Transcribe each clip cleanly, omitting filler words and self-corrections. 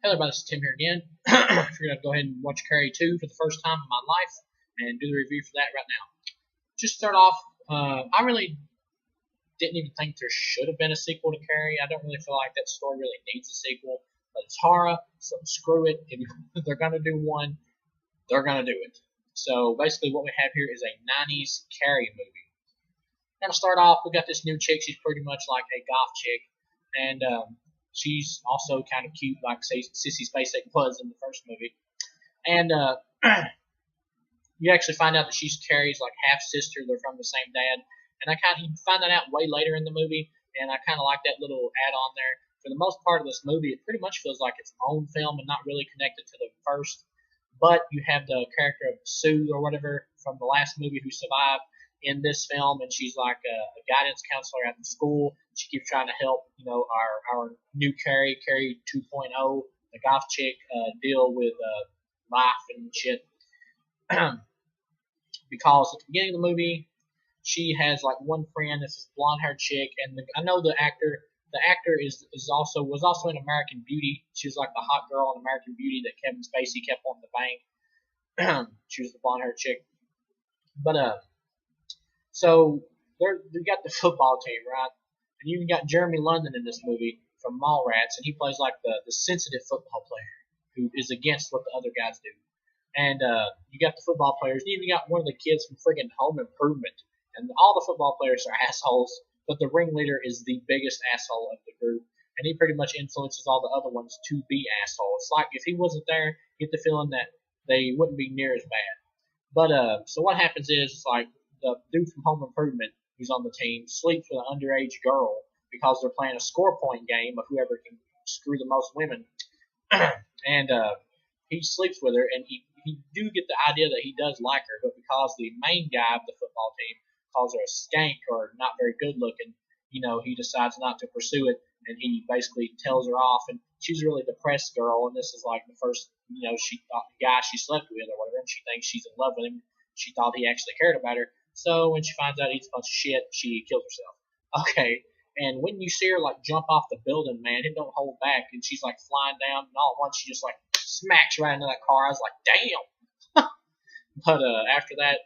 Hello, everybody. This is Tim here again. Figured I'd go ahead and watch Carrie 2 for the first time in my life and do the review for that right now. Just start off, I really didn't even think there should have been a sequel to Carrie. I don't really feel like that story really needs a sequel, but it's horror, so screw it. If they're going to do one, they're going to do it. So basically what we have here is a 90s Carrie movie. Going to start off, we got this new chick. She's pretty much like a goth chick, and she's also kind of cute, like Sissy Spacek was in the first movie. And you actually find out that she's Carrie's like half sister. They're from the same dad, and you find that out way later in the movie. And I kind of like that little add-on there. For the most part of this movie, it pretty much feels like its own film and not really connected to the first. But you have the character of Sue or whatever from the last movie who survived in this film, and she's like a guidance counselor at the school. She keeps trying to help, our new Carrie 2.0, the goth chick, deal with life and shit. Because at the beginning of the movie, she has like one friend, this is blonde-haired chick, and I know the actor. The actor was also in American Beauty. She was like the hot girl in American Beauty that Kevin Spacey kept wanting to bang. She was the blonde-haired chick. But so you got the football team, right? And you got Jeremy London in this movie from Mallrats, and he plays like the sensitive football player who is against what the other guys do. And you got the football players. You even got one of the kids from friggin' Home Improvement. And all the football players are assholes, but the ringleader is the biggest asshole of the group. And he pretty much influences all the other ones to be assholes. It's like if he wasn't there, you get the feeling that they wouldn't be near as bad. But so what happens is, it's like the dude from Home Improvement who's on the team sleeps with an underage girl because they're playing a score point game of whoever can screw the most women. And he sleeps with her, and he do get the idea that he does like her, but because the main guy of the football team calls her a skank or not very good looking, he decides not to pursue it, and he basically tells her off. And she's a really depressed girl, and this is like the first, she thought the guy she slept with or whatever, and she thinks she's in love with him. She thought he actually cared about her. So when she finds out he's a bunch of shit, she kills herself. Okay. And when you see her like jump off the building, man, it don't hold back, and she's like flying down, and all at once she just like smacks right into that car. I was like, damn. But after that,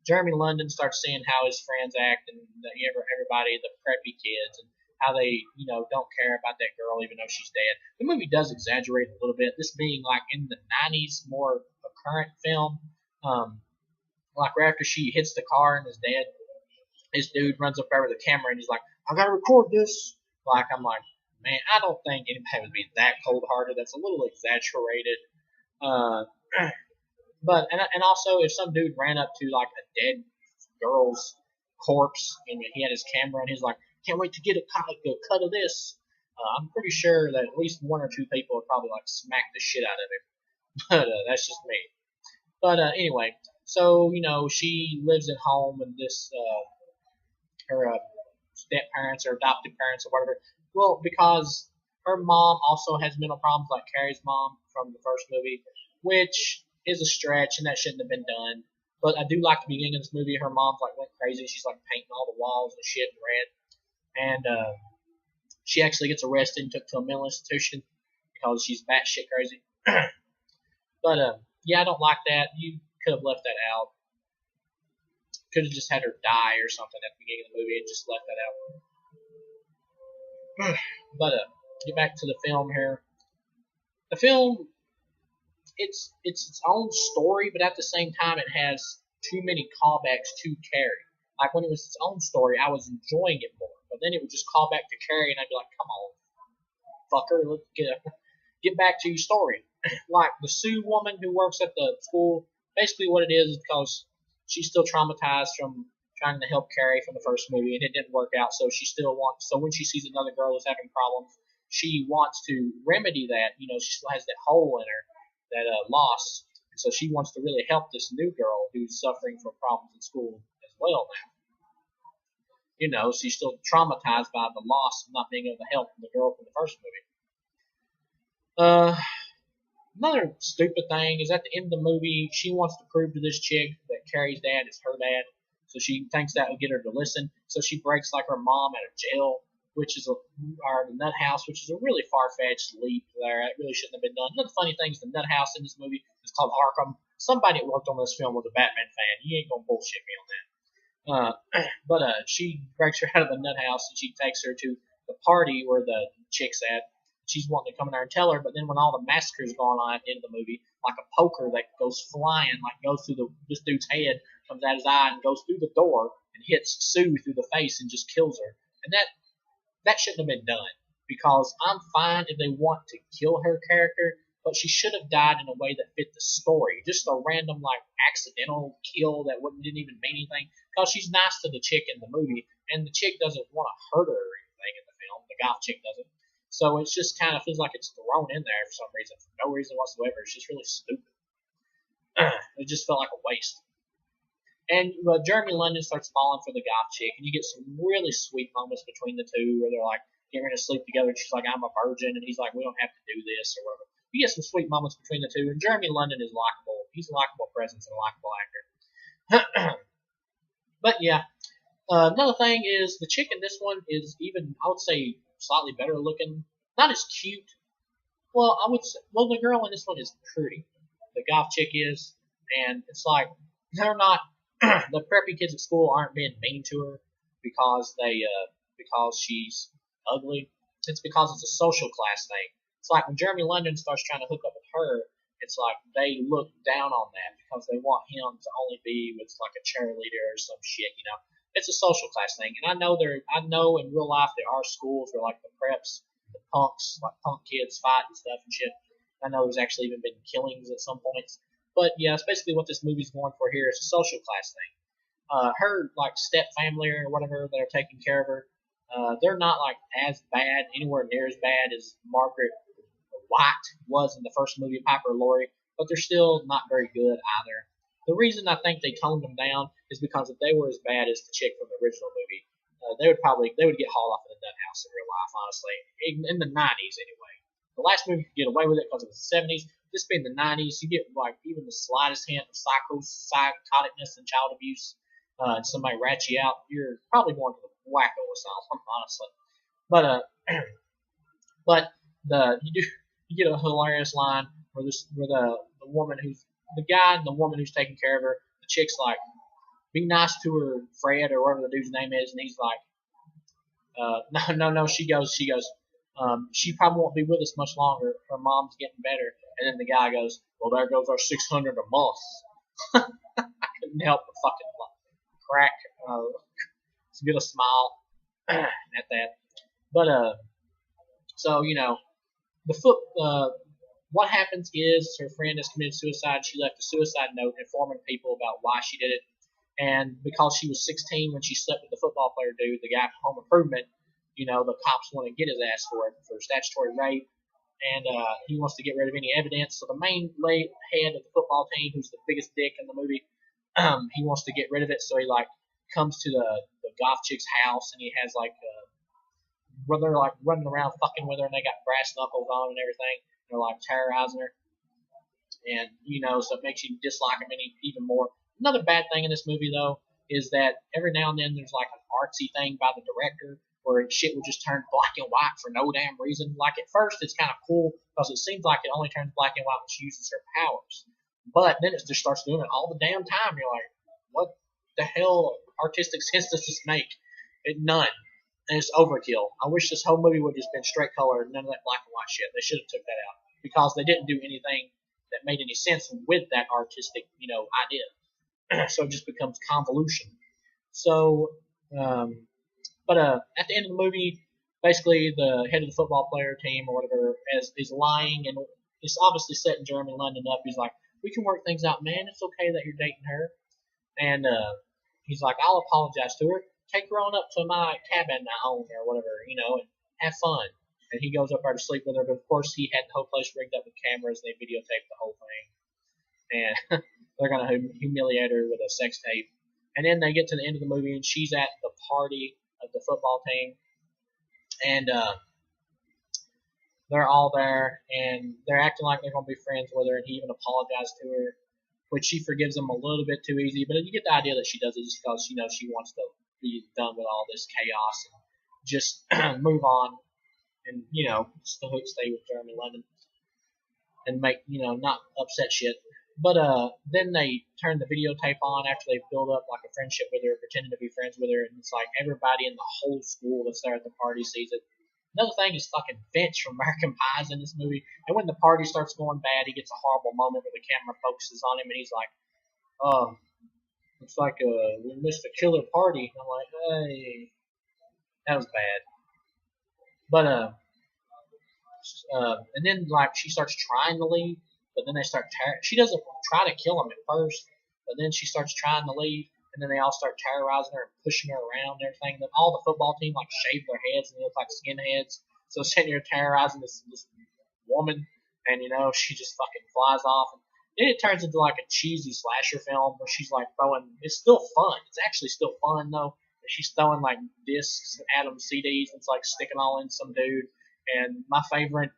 Jeremy London starts seeing how his friends act, and everybody, the preppy kids, and how they, don't care about that girl even though she's dead. The movie does exaggerate a little bit. This being like in the 90s, more a current film. Like right after she hits the car and is dead, this dude runs up over the camera and he's like, I gotta record this. I'm like, man, I don't think anybody would be that cold-hearted. That's a little exaggerated. But also, if some dude ran up to like a dead girl's corpse and he had his camera and he's like, can't wait to get a cut of this, I'm pretty sure that at least one or two people would probably like smack the shit out of him. But that's just me. But anyway, so she lives at home, and this her step parents or adopted parents or whatever. Well, because her mom also has mental problems like Carrie's mom from the first movie, which is a stretch, and that shouldn't have been done. But I do like the beginning of this movie. Her mom's like went crazy. She's like painting all the walls and shit in red, and she actually gets arrested and took to a mental institution because she's batshit crazy. But yeah, I don't like that. You could have left that out. Could have just had her die or something at the beginning of the movie and just left that out. But get back to the film here. The film, it's its own story, but at the same time, it has too many callbacks to Carrie. Like when it was its own story, I was enjoying it more. But then it would just call back to Carrie, and I'd be like, "Come on, fucker, let's get back to your story." Like the Sue woman who works at the school, basically what it is because she's still traumatized from trying to help Carrie from the first movie, and it didn't work out. So she still wants. So when she sees another girl who's having problems, she wants to remedy that. She still has that hole in her, that loss. So she wants to really help this new girl who's suffering from problems in school as well now. She's still traumatized by the loss of not being able to help the girl from the first movie. Another stupid thing is at the end of the movie, she wants to prove to this chick that Carrie's dad is her dad. So she thinks that will get her to listen. So she breaks like her mom out of jail, which is or the Nut House, which is a really far-fetched leap there. It really shouldn't have been done. Another funny thing is the Nut House in this movie is called Arkham. Somebody that worked on this film was a Batman fan. You ain't gonna bullshit me on that. But she breaks her out of the Nut House and she takes her to the party where the chick's at. She's wanting to come in there and tell her, but then when all the massacres going on at the end of the movie, like a poker that goes flying, like goes through this dude's head, comes out his eye and goes through the door and hits Sue through the face and just kills her. And that shouldn't have been done, because I'm fine if they want to kill her character, but she should have died in a way that fit the story. Just a random, like, accidental kill that didn't even mean anything, because she's nice to the chick in the movie, and the chick doesn't want to hurt her or anything in the film. The goth chick doesn't. So it just kind of feels like it's thrown in there for some reason, for no reason whatsoever. It's just really stupid. It just felt like a waste. And Jeremy London starts falling for the goth chick, and you get some really sweet moments between the two where they're like getting ready to sleep together, and she's like, "I'm a virgin," and he's like, "We don't have to do this," or whatever. You get some sweet moments between the two, and Jeremy London is likable. He's a likable presence and a likable actor. But yeah, another thing is the chick in this one is even, I would say, slightly better looking. Not as cute. Well, I would say, well, the girl in this one is pretty. The goth chick is, and it's like they're not. The preppy kids at school aren't being mean to her because because she's ugly. It's because it's a social class thing. It's like when Jeremy London starts trying to hook up with her, it's like they look down on that because they want him to only be with like a cheerleader or some shit, you know. It's a social class thing, and I know in real life there are schools where like the preps, the punks, like punk kids fight and stuff and shit. I know there's actually even been killings at some points. But yeah, it's basically what this movie's going for here. It's a social class thing. Her like step family or whatever that are taking care of her, they're not like as bad, anywhere near as bad as Margaret White was in the first movie, Piper Laurie, but they're still not very good either. The reason I think they toned them down is because if they were as bad as the chick from the original movie, they would get hauled off in the Nut House in real life, honestly, in the 90s anyway. The last movie could get away with it because it was the 70s. This being the 90s, you get like even the slightest hint of psychoticness and child abuse, and somebody rats you out, you're probably going to the wacko asylum, honestly. But you get a hilarious line where the guy and the woman who's taking care of her, the chick's like, "Be nice to her, Fred," or whatever the dude's name is, and he's like, no. She goes. She probably won't be with us much longer. Her mom's getting better. And then the guy goes, "Well, there goes our $600 a month." I couldn't help but fucking crack, get a smile at that. But so you know, what happens is her friend has committed suicide. She left a suicide note informing people about why she did it. And because she was 16 when she slept with the football player dude, the guy from Home Improvement, you know, the cops want to get his ass for statutory rape, and he wants to get rid of any evidence. So the main head of the football team, who's the biggest dick in the movie, he wants to get rid of it. So he like comes to the goth chick's house, and he has like where they're like running around fucking with her, and they got brass knuckles on and everything. They're like terrorizing her, and you know, so it makes you dislike him even more. Another bad thing in this movie though is that every now and then there's like an artsy thing by the director where shit will just turn black and white for no damn reason. Like at first it's kind of cool because it seems like it only turns black and white when she uses her powers, but then it just starts doing it all the damn time. You're like, what the hell artistic sense does this make? None. And it's overkill. I wish this whole movie would have just been straight color and none of that black and white shit. They should have took that out because they didn't do anything that made any sense with that artistic, you know, idea. So it just becomes convolution. So, but at the end of the movie, basically the head of the football player team or whatever is lying, and it's obviously setting Jeremy London up. He's like, "We can work things out, man. It's okay that you're dating her." And he's like, "I'll apologize to her. Take her on up to my cabin I own or whatever, you know, and have fun." And he goes up there to sleep with her, but of course he had the whole place rigged up with cameras. They videotaped the whole thing, and they're gonna humiliate her with a sex tape. And then they get to the end of the movie, and she's at the party of the football team, and they're all there, and they're acting like they're gonna be friends with her. And he even apologized to her, which she forgives him a little bit too easy. But you get the idea that she does it just because she wants to be done with all this chaos. just move on and stay with Jeremy London and make not upset shit. But then they turn the videotape on after they build up like a friendship with her, pretending to be friends with her, and it's like everybody in the whole school that's there at the party sees it. Another thing is fucking Finch from American Pie's in this movie, and when the party starts going bad, he gets a horrible moment where the camera focuses on him, and he's like, "Oh, looks like we missed a killer party." And I'm like, "Hey, that was bad." But and then like she starts trying to leave, but then they start. She doesn't try to kill him at first, but then she starts trying to leave, and then they all start terrorizing her and pushing her around and everything. And then all the football team like shave their heads and they look like skinheads. So sitting here terrorizing this woman, and she just fucking flies off. And then it turns into like a cheesy slasher film where she's like throwing. It's still fun. It's actually still fun though. She's throwing like discs at them, CDs. And it's like sticking all in some dude. And my favorite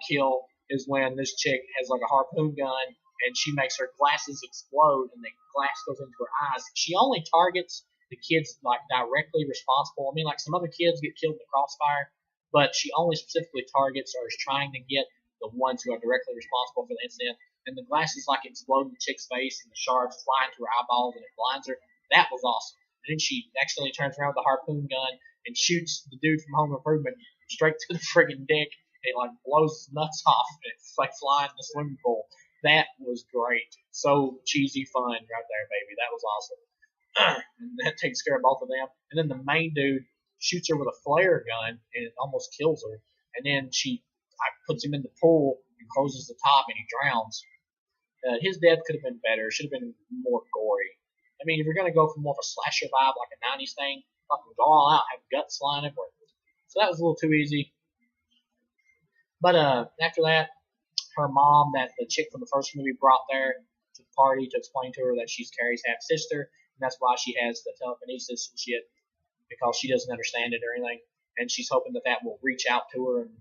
kill is when this chick has like a harpoon gun and she makes her glasses explode and the glass goes into her eyes. She only targets the kids like directly responsible. I mean, like some other kids get killed in the crossfire, but she only specifically targets or is trying to get the ones who are directly responsible for the incident. And the glasses like explode in the chick's face and the shards fly into her eyeballs and it blinds her. That was awesome. And then she accidentally turns around with the harpoon gun and shoots the dude from Home Improvement straight to the friggin' dick. And it like blows his nuts off. And it's like flying in the swimming pool. That was great. So cheesy fun right there, baby. That was awesome. And that takes care of both of them. And then the main dude shoots her with a flare gun and it almost kills her. And then she puts him in the pool and closes the top and he drowns. His death could have been better. Should have been more gory. I mean, if you're going to go for more of a slasher vibe, like a 90s thing, fucking go all out, have guts flying everywhere. So that was a little too easy. But after that, her mom, that the chick from the first movie brought there to the party to explain to her that she's Carrie's half sister, and that's why she has the telekinesis and shit, because she doesn't understand it or anything. And she's hoping that that will reach out to her and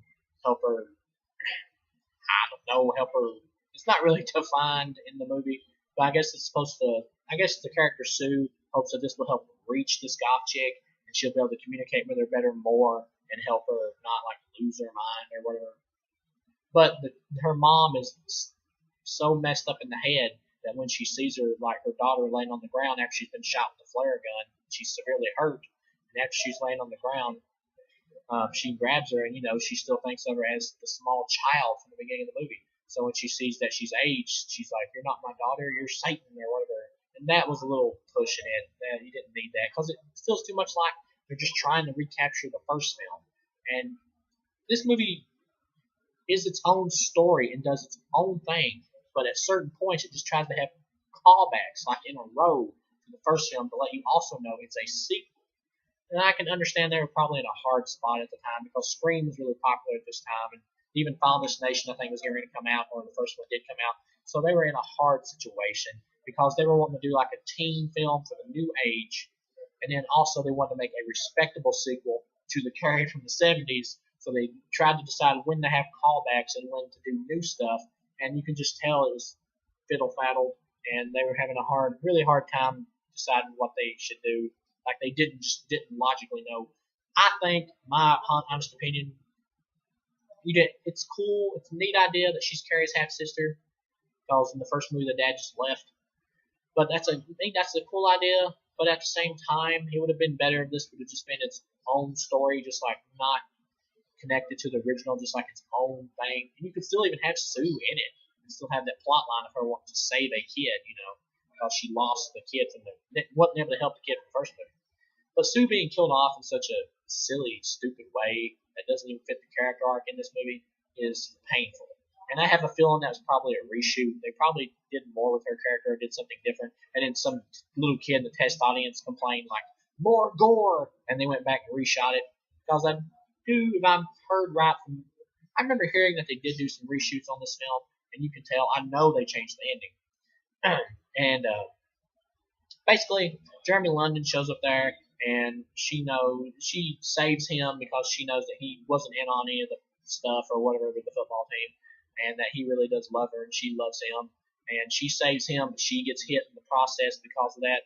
help her. I don't know, help her. It's not really defined in the movie, but I guess it's supposed to. I guess the character Sue hopes that this will help reach this goth chick, and she'll be able to communicate with her better, more, and help her not like lose her mind or whatever. But her mom is so messed up in the head that when she sees her daughter laying on the ground after she's been shot with a flare gun, she's severely hurt, and after she's laying on the ground, she grabs her, and she still thinks of her as the small child from the beginning of the movie. So when she sees that she's aged, she's like, "You're not my daughter, you're Satan," or whatever. And that was a little pushing it. That you didn't need that because it feels too much like they're just trying to recapture the first film. And this movie is its own story and does its own thing, but at certain points it just tries to have callbacks like in a row to the first film to let you also know it's a sequel. And I can understand they were probably in a hard spot at the time because Scream was really popular at this time, and even Final Destination I think was getting ready to come out, or the first one did come out. So they were in a hard situation because they were wanting to do like a teen film for the new age, and then also they wanted to make a respectable sequel to the Carrie from the 70s. So they tried to decide when to have callbacks and when to do new stuff, and you could just tell it was fiddle faddled, and they were having a really hard time deciding what they should do. Like they didn't logically know. I think my honest opinion, it's cool. It's a neat idea that she's Carrie's half sister because in the first movie the dad just left. But I think that's a cool idea. But at the same time, it would have been better if this would have just been its own story, just like not connected to the original, just like its own thing. And you could still even have Sue in it and still have that plot line of her wanting to save a kid, because she lost the kid from wasn't able to help the kid from the first movie. But Sue being killed off in such a silly, stupid way that doesn't even fit the character arc in this movie is painful. And I have a feeling that was probably a reshoot. They probably did more with her character, did something different, and then some little kid in the test audience complained like, "More gore," and they went back and reshot it. Because if I'm heard right I remember hearing that they did do some reshoots on this film, and you can tell, I know they changed the ending. And basically, Jeremy London shows up there, and she saves him because she knows that he wasn't in on any of the stuff or whatever with the football team, and that he really does love her and she loves him, and she saves him, but she gets hit in the process because of that,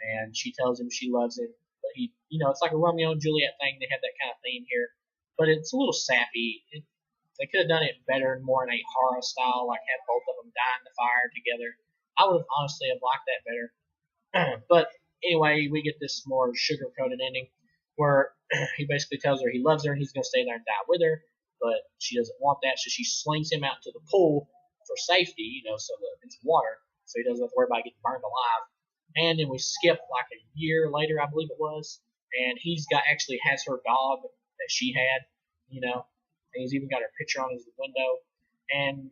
and she tells him she loves him, but it's like a Romeo and Juliet thing. They have that kind of theme here, but it's a little sappy. They could have done it better and more in a horror style, like have both of them die in the fire together. I would have honestly have liked that better. But anyway, we get this more sugar-coated ending where he basically tells her he loves her and he's going to stay there and die with her, but she doesn't want that, so she slings him out to the pool for safety, so that it's water, so he doesn't have to worry about getting burned alive. And then we skip like a year later, I believe it was, and he's actually has her dog that she had, and he's even got her picture on his window, and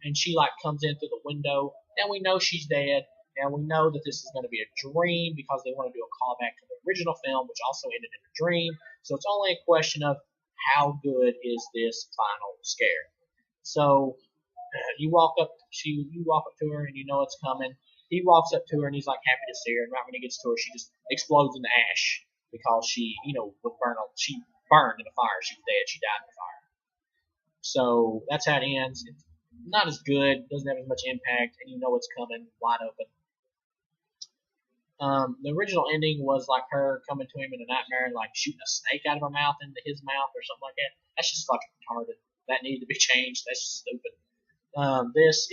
and she like comes in through the window. Now we know she's dead. Now we know that this is going to be a dream because they want to do a callback to the original film, which also ended in a dream. So it's only a question of how good is this final scare. So you walk up to her and you know it's coming. He walks up to her and he's like happy to see her. And right when he gets to her, she just explodes into ash because she burned in the fire. She was dead. She died in the fire. So that's how it ends. It's not as good. Doesn't have as much impact, and you know it's coming wide open. The original ending was like her coming to him in a nightmare and like shooting a snake out of her mouth into his mouth or something like that. That's just fucking retarded. That needed to be changed. That's just stupid. This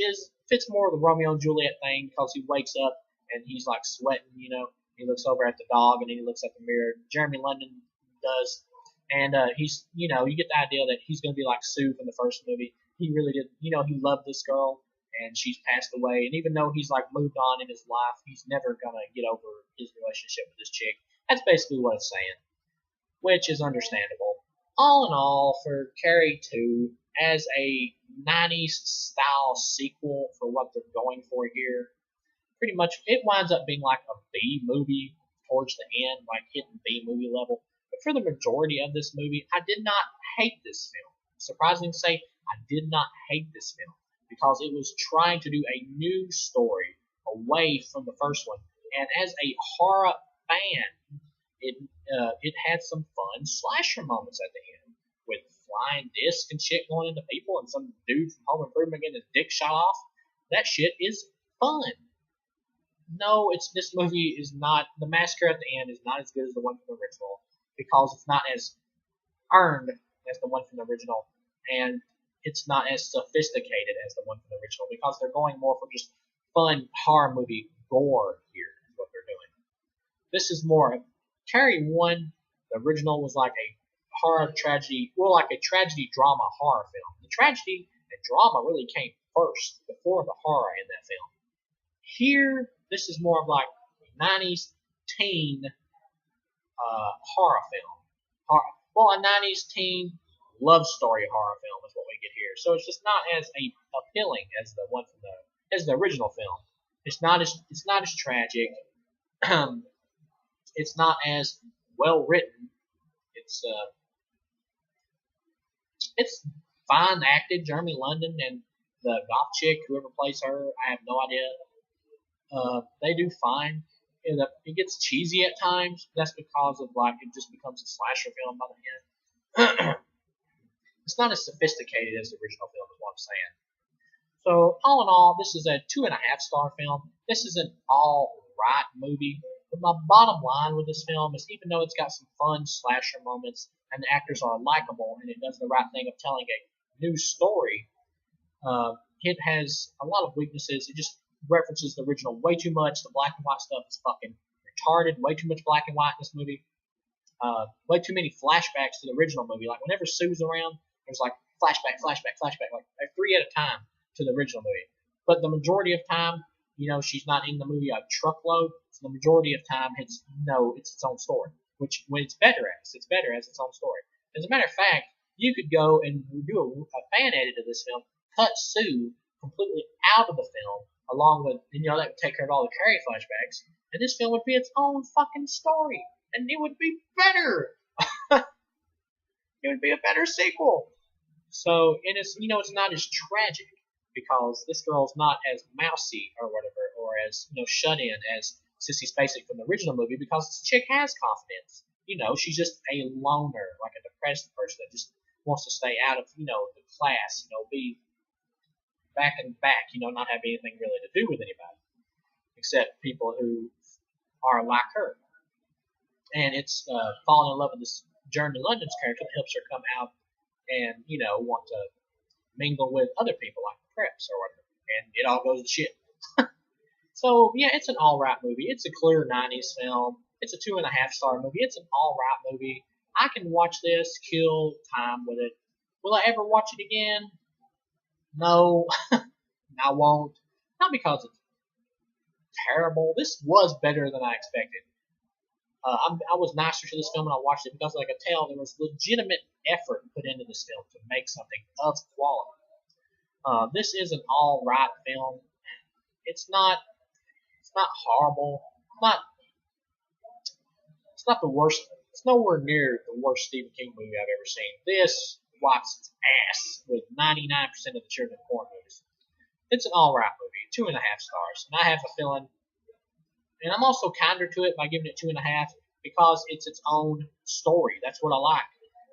fits more of the Romeo and Juliet thing because he wakes up and he's like sweating, He looks over at the dog and then he looks at the mirror. Jeremy London does. And he's, you get the idea that he's going to be like Sue from the first movie. He really did, he loved this girl and she's passed away. And even though he's like moved on in his life, he's never going to get over his relationship with this chick. That's basically what it's saying, which is understandable. All in all, for Carrie 2, as a 90s style sequel for what they're going for here, pretty much it winds up being like a B movie towards the end, like hitting B movie level. But for the majority of this movie, I did not hate this film. Surprising to say, I did not hate this film because it was trying to do a new story away from the first one. And as a horror fan, it had some fun slasher moments at the end with flying discs and shit going into people and some dude from Home Improvement getting his dick shot off. That shit is fun. No, this movie is not, the massacre at the end is not as good as the one from the original because it's not as earned as the one from the original, and it's not as sophisticated as the one from the original because they're going more for just fun horror movie gore here is what they're doing. This is more, Carrie 1, the original was like a horror tragedy, like a tragedy drama horror film. The tragedy and drama really came first before the horror in that film. Here, this is more of like a 90s teen horror film. A 90s teen love story horror film is what we get here. So it's just not as appealing as the one from as the original film. It's not as tragic. It's not as well written. It's fine acted. Jeremy London and the goth chick, whoever plays her, I have no idea. They do fine. It gets cheesy at times. That's because of it just becomes a slasher film by the end. It's not as sophisticated as the original film, is what I'm saying. So all in all, this is a 2.5-star film. This is an all right movie. But my bottom line with this film is, even though it's got some fun slasher moments and the actors are likable and it does the right thing of telling a new story, it has a lot of weaknesses. It just references the original way too much. The black and white stuff is fucking retarded. Way too much black and white in this movie. Way too many flashbacks to the original movie. Like whenever Sue's around, there's like flashback, like 3 at a time to the original movie. But the majority of time, she's not in the movie a truckload. So the majority of time, it's its own story, which when it's better as its own story. As a matter of fact, you could go and do a fan edit of this film, cut Sue completely out of the film, along with, that would take care of all the Carrie flashbacks, and this film would be its own fucking story, and it would be better. It would be a better sequel. So it's not as tragic because this girl's not as mousy or whatever, or as shut in as Sissy Spacek from the original movie, because this chick has confidence. She's just a loner, like a depressed person that just wants to stay out of the class, be back and back, not have anything really to do with anybody except people who are like her. and it's falling in love with this Journey to London's character that helps her come out and want to mingle with other people like the preps or whatever, and it all goes to shit. So yeah, it's an all right movie. It's a clear '90s film. It's a 2.5 star movie. It's an all right movie. I can watch this, kill time with it. Will I ever watch it again? No, I won't. Not because it's terrible. This was better than I expected. I was nicer to this film when I watched it because I could tell there was legitimate effort put into this film to make something of quality. This is an all right film. It's not. It's not horrible. Not. It's not the worst. It's nowhere near the worst Stephen King movie I've ever seen. This wipes its ass with 99% of the Children of Corn movies. It's an all right movie, 2.5 stars, and I have a feeling. And I'm also kinder to it by giving it 2.5 because it's its own story. That's what I like,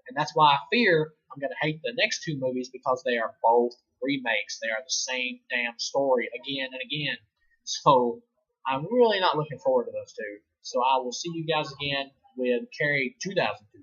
and that's why I fear I'm going to hate the next two movies because they are both remakes. They are the same damn story again and again. So I'm really not looking forward to those two. So I will see you guys again with Carrie 2002.